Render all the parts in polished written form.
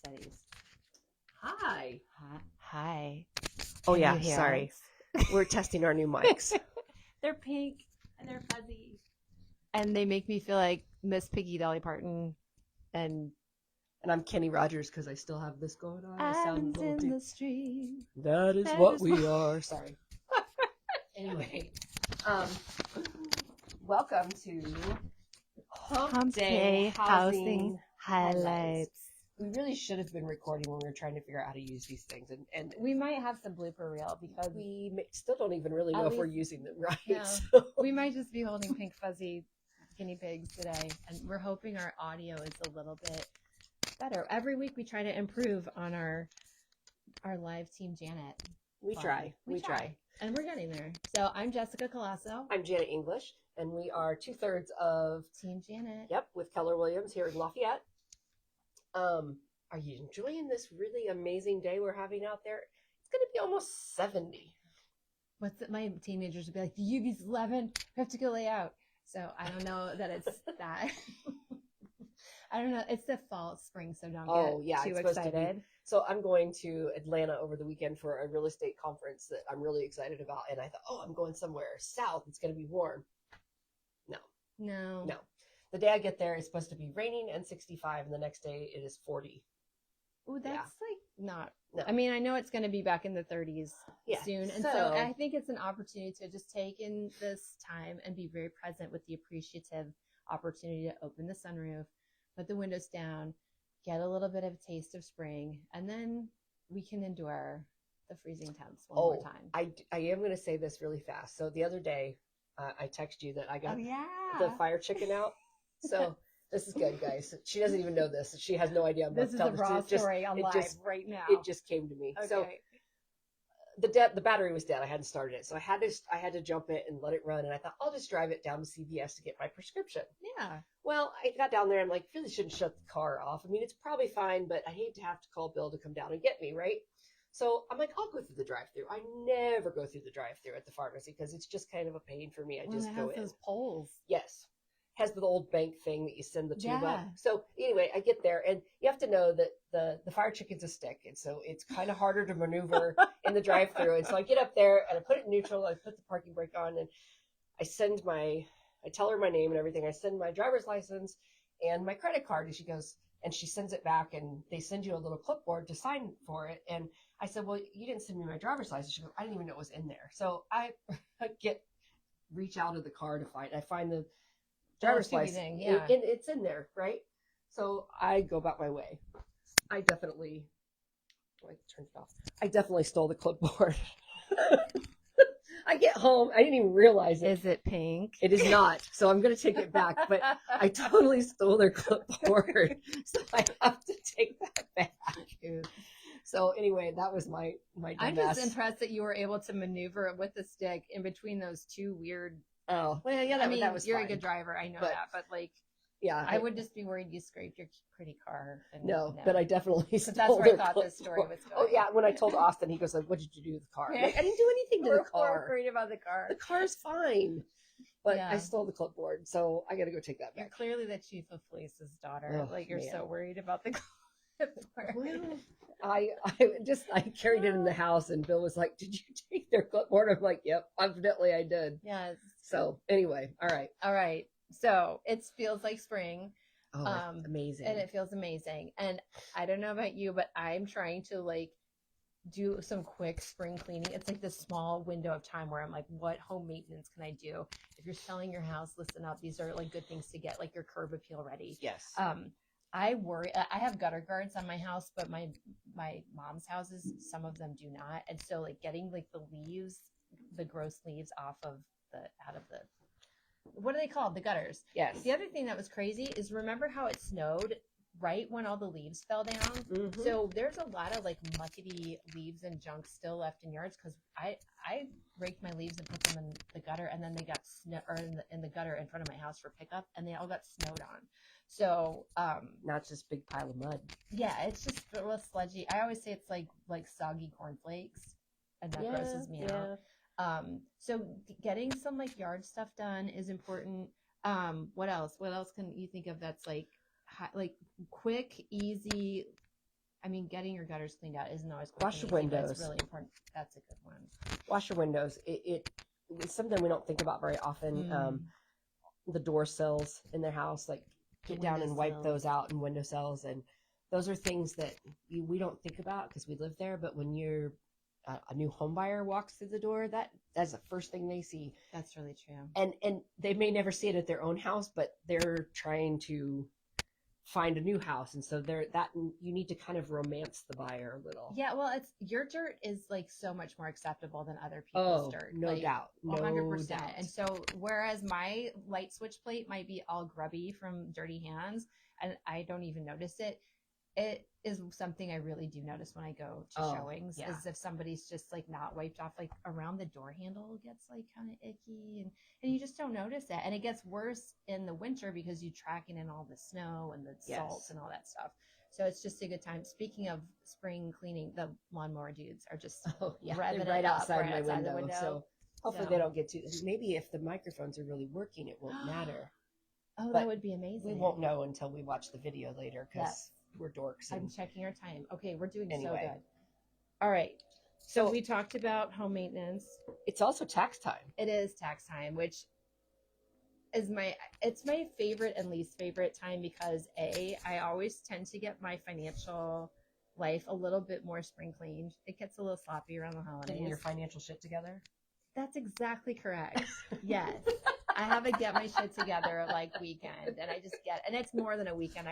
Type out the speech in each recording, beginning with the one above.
studies. Hi. Hi. Oh, Can yeah. you hear Sorry. us? We're testing our new mics. They're pink and they're fuzzy. And they make me feel like Miss Piggy, Dolly Parton. And I'm Kenny Rogers because I still have this going on. I sound a islands little in deep. the stream. That is what we are. Sorry. Anyway, welcome to Hump Day Housing Highlights. We really should have been recording when we were trying to figure out how to use these things, and We might have some blooper reel because we still don't even really know if we're using them right. No. So. We might just be holding pink fuzzy guinea pigs today, and we're hoping our audio is a little bit better. Every week we try to improve on our live team Janet. We try, and we're getting there. So I'm Jessica Collaço. I'm Janet English, and we are 2/3 of Team Janet. Yep, with Keller Williams here in Lafayette. Are you enjoying this really amazing day we're having out there? It's going to be almost 70. What's it? My teenagers would be like, the UV's 11. We have to go lay out. So I don't know that it's that. I don't know. It's the fall, spring, so don't get too excited. So I'm going to Atlanta over the weekend for a real estate conference that I'm really excited about. And I thought, I'm going somewhere south. It's going to be warm. No. The day I get there, it's supposed to be raining and 65, and the next day it is 40. Oh, that's like not. No. I mean, I know it's going to be back in the 30s soon. And so I think it's an opportunity to just take in this time and be very present with the appreciative opportunity to open the sunroof, put the windows down, get a little bit of a taste of spring, and then we can endure the freezing temps one more time. I am going to say this really fast. So the other day, I texted you that I got the fire chicken out. So this is good, guys. She doesn't even know this. She has no idea. This is a raw story on live right now. It just came to me. Okay. So the battery was dead. I hadn't started it, so I had to jump it and let it run. And I thought I'll just drive it down to CVS to get my prescription. Yeah. Well, I got down there and I'm like, really shouldn't shut the car off. I mean, it's probably fine, but I hate to have to call Bill to come down and get me, right? So I'm like, I'll go through the drive-thru. I never go through the drive-thru at the pharmacy because it's just kind of a pain for me. I just go in. Those poles. Yes. Has the old bank thing that you send the tube up. Yeah. So anyway, I get there, and you have to know that the fire chicken's a stick, and so it's kind of harder to maneuver in the drive-thru. And so I get up there and I put it in neutral. I put the parking brake on, and I tell her my name and everything. I send my driver's license and my credit card, and she sends it back, and they send you a little clipboard to sign for it. And I said, well, you didn't send me my driver's license. She goes, I didn't even know it was in there. So I reach out of the car to find the driver's license. Yeah. It's in there, right? So I go about my way. I definitely stole the clipboard. I get home. I didn't even realize it. Is it pink? It is not. So I'm going to take it back. But I totally stole their clipboard. So I have to take that back. So anyway, that was my I'm just impressed that you were able to maneuver it with the stick in between those two weird. Oh, well, yeah, that was you're fine. A good driver. I know that. But like, yeah, I would just be worried you scraped your pretty car. No, but I definitely stole that's where I thought clipboard. this story was going. Oh, yeah. When I told Austin, he goes, what did you do to the car? Like, I didn't do anything to the car. We're worried about the car. The car's fine. But I stole the clipboard, so I got to go take that back. You're clearly the chief of police's daughter. Oh, like, you're so worried about the clipboard. Well, I carried it in the house, and Bill was like, did you take their clipboard? I'm like, yep, evidently I did. Yes. So anyway, all right. So it feels like spring. Oh, amazing. And it feels amazing. And I don't know about you, but I'm trying to like do some quick spring cleaning. It's like this small window of time where I'm like, what home maintenance can I do? If you're selling your house, listen up. These are like good things to get, like your curb appeal ready. Yes. I worry. I have gutter guards on my house, but my mom's houses, some of them do not. And so like getting like the leaves, the gross leaves out of the, what are they called? The gutters. Yes. The other thing that was crazy is remember how it snowed right when all the leaves fell down? Mm-hmm. So there's a lot of like muckety leaves and junk still left in yards because I raked my leaves and put them in the gutter, and then they got in the gutter in front of my house for pickup, and they all got snowed on. So now it's just a big pile of mud. Yeah, it's just a little sludgy. I always say it's like soggy cornflakes, and that grosses me out. So getting some like yard stuff done is important. What else can you think of that's like quick, easy, I mean, getting your gutters cleaned out isn't always going Wash your windows. It's really important. That's a good one. Wash your windows. It's something we don't think about very often. The door sills in their house, like get down and wipe those out, and window sills, and those are things that we don't think about because we live there. But when you're a new home buyer walks through the door, that's the first thing they see. That's really true. And they may never see it at their own house, but they're trying to find a new house, and so you need to kind of romance the buyer a little. Yeah, well, it's your dirt is like so much more acceptable than other people's dirt. No doubt. 100%. And so whereas my light switch plate might be all grubby from dirty hands and I don't even notice it, it is something I really do notice when I go to showings, is if somebody's just like not wiped off, like around the door handle gets like kind of icky, and you just don't notice it. And it gets worse in the winter because you're tracking in all the snow and the salt and all that stuff. So it's just a good time. Speaking of spring cleaning, the lawnmower dudes are just revving right it up outside my the window. So hopefully they don't get to. Maybe if the microphones are really working, it won't matter. Oh, that would be amazing. We won't know until we watch the video later because we're dorks. I'm checking our time. Okay, we're doing so good. All right. So we talked about home maintenance. It's also tax time. It is tax time, which is my favorite and least favorite time because I always tend to get my financial life a little bit more spring cleaned. It gets a little sloppy around the holidays. Getting your financial shit together? That's exactly correct. Yes. I have a get my shit together like weekend, and and it's more than a weekend.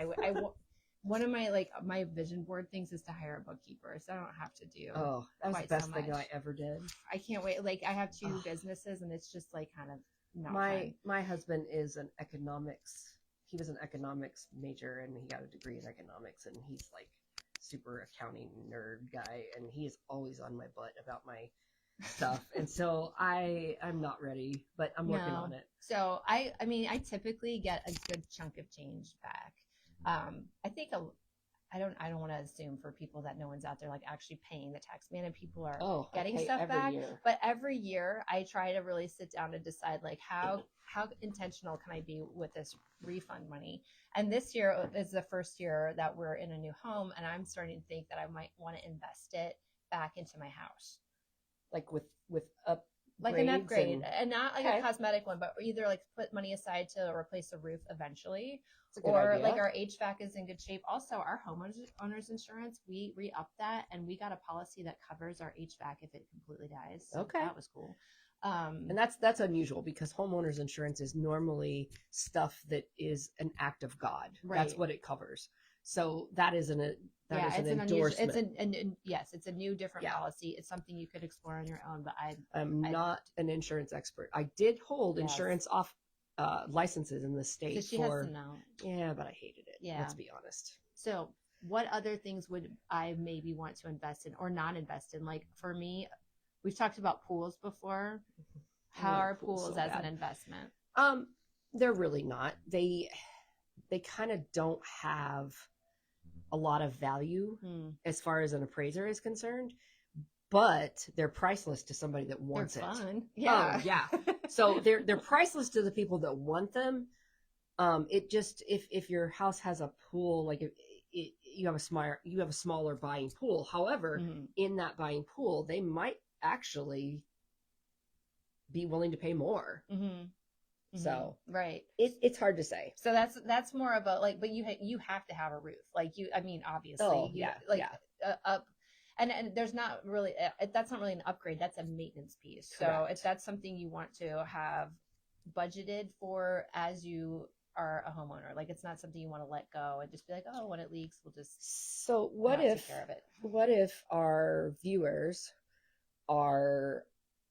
One of my vision board things is to hire a bookkeeper, so I don't have to do. Oh, that was the best thing I ever did. I can't wait. Like I have two businesses, and it's just like kind of not fun. My husband is an economics. He was an economics major, and he got a degree in economics, and he's like super accounting nerd guy, and he is always on my butt about my stuff. And so I'm not ready, but I'm working on it. So I mean, I typically get a good chunk of change back. I think I don't want to assume for people that no one's out there like actually paying the tax man and people are getting stuff back. But every year I try to really sit down and decide like how intentional can I be with this refund money. And this year is the first year that we're in a new home, and I'm starting to think that I might want to invest it back into my house. Like with up. Like an upgrade, and not like a cosmetic one, but either like put money aside to replace a roof eventually, or idea. Like our HVAC is in good shape. Also, our homeowners insurance, we re-upped that, and we got a policy that covers our HVAC if it completely dies. So that was cool. And that's unusual because homeowners insurance is normally stuff that is an act of God. Right. That's what it covers. So that is an endorsement. It's a new different policy. It's something you could explore on your own, but I'm not an insurance expert. I did hold insurance off licenses in the state she has to know. Yeah, but I hated it. Yeah. Let's be honest. So what other things would I maybe want to invest in or not invest in? Like for me, we've talked about pools before. How are pools as an investment? They're really not. They kind of don't have a lot of value as far as an appraiser is concerned, but they're priceless to somebody that wants they're it. Fun. Yeah. Oh, yeah. So they're priceless to the people that want them. It just, if your house has a pool, like you have a smaller buying pool. However, in that buying pool, they might actually be willing to pay more. So right, it's hard to say. So that's more about like, but you have to have a roof, like obviously, and there's not really that's not really an upgrade, that's a maintenance piece. Correct. So if that's something you want to have budgeted for as you are a homeowner, like it's not something you want to let go and just be like, oh, when it leaks we'll just take care of it. What if our viewers are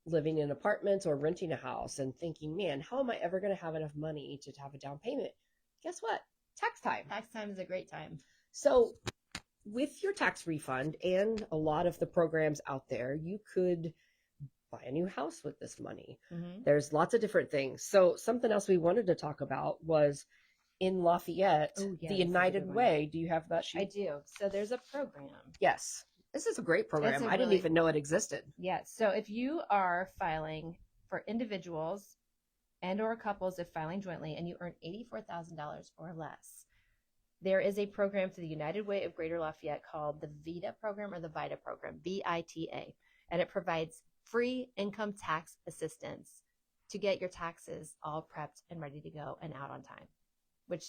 living in apartments or renting a house and thinking, man, how am I ever going to have enough money to have a down payment? Guess what? Tax time. Tax time is a great time. So with your tax refund and a lot of the programs out there, you could buy a new house with this money. There's lots of different things. So something else we wanted to talk about was in Lafayette, the United Way. Do you have that sheet? I do. So there's a program. Yes. This is a great program. I didn't even know it existed. Yeah. So if you are filing for individuals and or couples if filing jointly and you earn $84,000 or less, there is a program through the United Way of Greater Lafayette called the VITA program or the VITA program, VITA, and it provides free income tax assistance to get your taxes all prepped and ready to go and out on time, which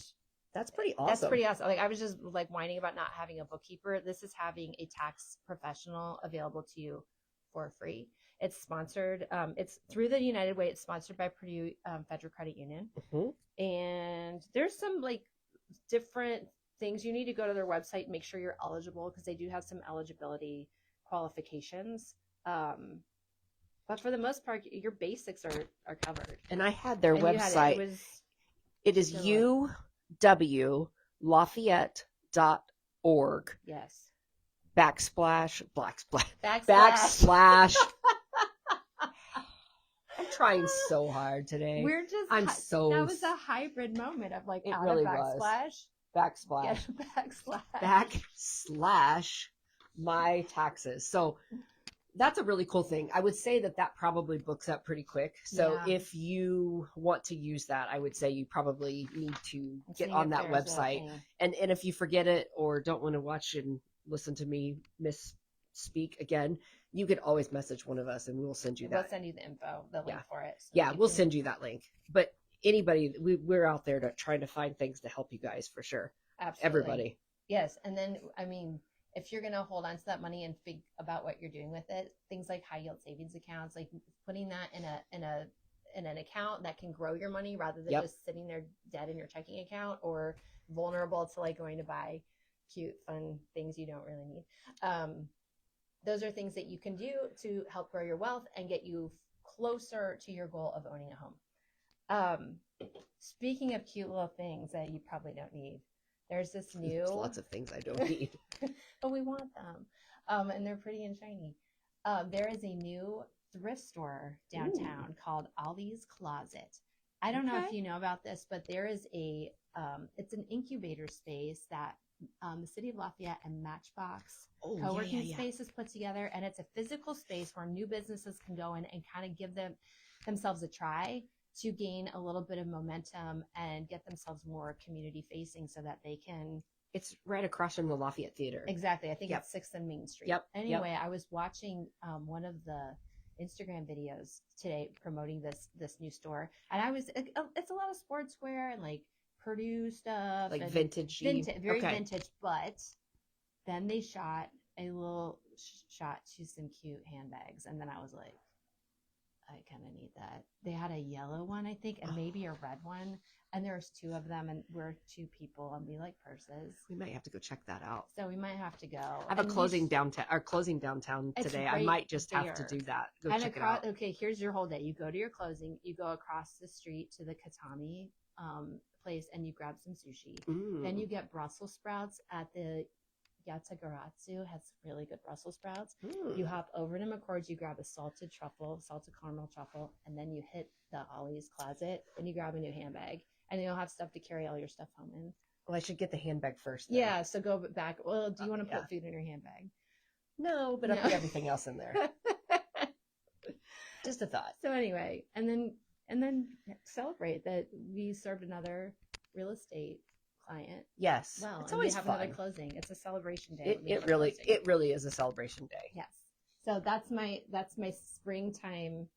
that's pretty awesome. That's pretty awesome. Like I was just like whining about not having a bookkeeper. This is having a tax professional available to you for free. It's sponsored. It's through the United Way. It's sponsored by Purdue Federal Credit Union. Mm-hmm. And there's some like different things. You need to go to their website and make sure you're eligible because they do have some eligibility qualifications. But for the most part, your basics are covered. And I had their website. It is uwlafayette.org. Yes. Backslash. I'm trying so hard today. That was a hybrid moment of like it really backslash. Backslash. Yeah, backslash my taxes. So that's a really cool thing. I would say that probably books up pretty quick. So if you want to use that, I would say you probably need to get on that website. And if you forget it or don't want to watch and listen to me misspeak again, you could always message one of us and we will send you that. We'll send you the info, the link for it. So we'll send you that link. But anybody, we're out there trying to find things to help you guys for sure. Absolutely. Everybody. Yes. And then, I mean, if you're going to hold on to that money and think about what you're doing with it, things like high yield savings accounts, like putting that in an account that can grow your money rather than just sitting there dead in your checking account or vulnerable to like going to buy cute, fun things you don't really need. Those are things that you can do to help grow your wealth and get you closer to your goal of owning a home. Speaking of cute little things that you probably don't need, there's this new... There's lots of things I don't need. But we want them. And they're pretty and shiny. There is a new thrift store downtown called Ollie's Closet. I don't know if you know about this, but there is it's an incubator space that the City of Lafayette and Matchbox co-working space is put together. And it's a physical space where new businesses can go in and kind of give themselves a try to gain a little bit of momentum and get themselves more community facing so that they can. It's right across from the Lafayette Theater. Exactly. I think it's 6th and Main Street. Anyway, I was watching one of the Instagram videos today promoting this new store. And it's a lot of sportswear and like Purdue stuff. Like vintage. Very vintage. But then they shot a little shot to some cute handbags. And then I was like, I kind of need that. They had a yellow one, I think, and maybe a red one. And there's 2 of them, and we're 2 people, and we like purses. We might have to go check that out. So we might have to go. I have a closing downtown today. I might just have to do that. Go check it out. Okay, here's your whole day. You go to your closing. You go across the street to the Katami place, and you grab some sushi. Then you get Brussels sprouts at the Yatagaratsu has really good Brussels sprouts. You hop over to McCord's, you grab a salted caramel truffle, and then you hit the Ollie's Closet, and you grab a new handbag, and you'll have stuff to carry all your stuff home in. Well, I should get the handbag first. Then. Yeah, so go back. Well, do you want to put food in your handbag? No, but I'll put everything else in there. Just a thought. So anyway, and then celebrate that we served another real estate client. Yes. Well, it's always fun. Another closing. It's a celebration day. It really is a celebration day. Yes. So that's my springtime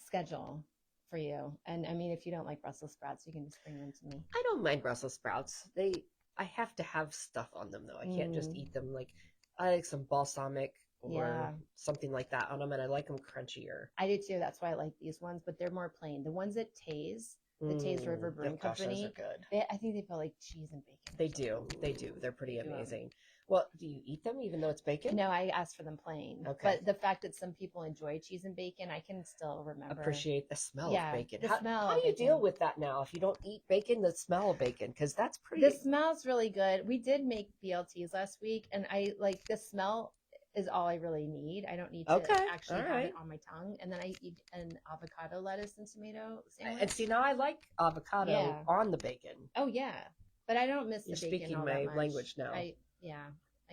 schedule for you. And I mean, if you don't like Brussels sprouts, you can just bring them to me. I don't mind Brussels sprouts. I have to have stuff on them though. I can't just eat them. Like I like some balsamic or something like that on them, and I like them crunchier. I do too. That's why I like these ones, but they're more plain. The ones at Taze. The Taze River Brewing Company. Those are good. I think they put like cheese and bacon. They do. They're pretty amazing. Well, do you eat them even though it's bacon? No, I asked for them plain. Okay. But the fact that some people enjoy cheese and bacon, I can still remember. Appreciate the smell of bacon. How do you deal with that now? If you don't eat bacon, the smell of bacon, because that's pretty. The smell's really good. We did make BLTs last week, and I like the smell. Is all I really need. I don't need to actually have it on my tongue. And then I eat an avocado, lettuce, and tomato sandwich. And see, now I like avocado on the bacon. Oh, yeah. But I don't miss the bacon speaking all my that much. Language now. I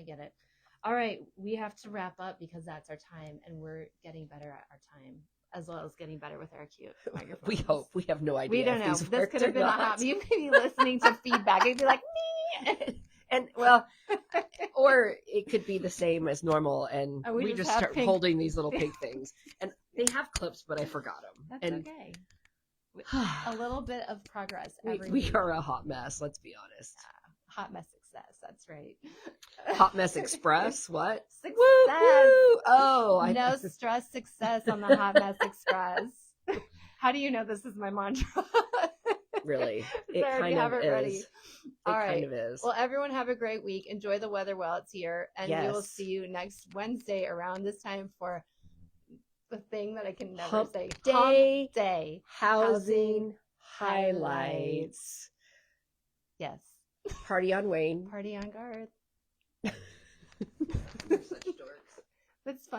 get it. All right. We have to wrap up because that's our time. And we're getting better at our time, as well as getting better with our cute microphones. We hope. We have no idea. We don't know. This could have been a hot. You may be listening to feedback. You'd be like, me. And well, or it could be the same as normal, and we just start holding these little pink things. And they have clips, but I forgot them. That's okay. A little bit of progress every we week. are a hot mess, let's be honest. Hot mess success, that's right. Hot mess express, what? Success. Woo, woo. Oh, no stress success on the Hot Mess Express. How do you know this is my mantra? Really, it kind of is. All right. Kind of is. Well, everyone have a great week. Enjoy the weather while it's here, and we will see you next Wednesday around this time for the thing that I can never say. Hump Day housing highlights. Yes. Party on Wayne. Party on Garth. You're such dorks. It's fun.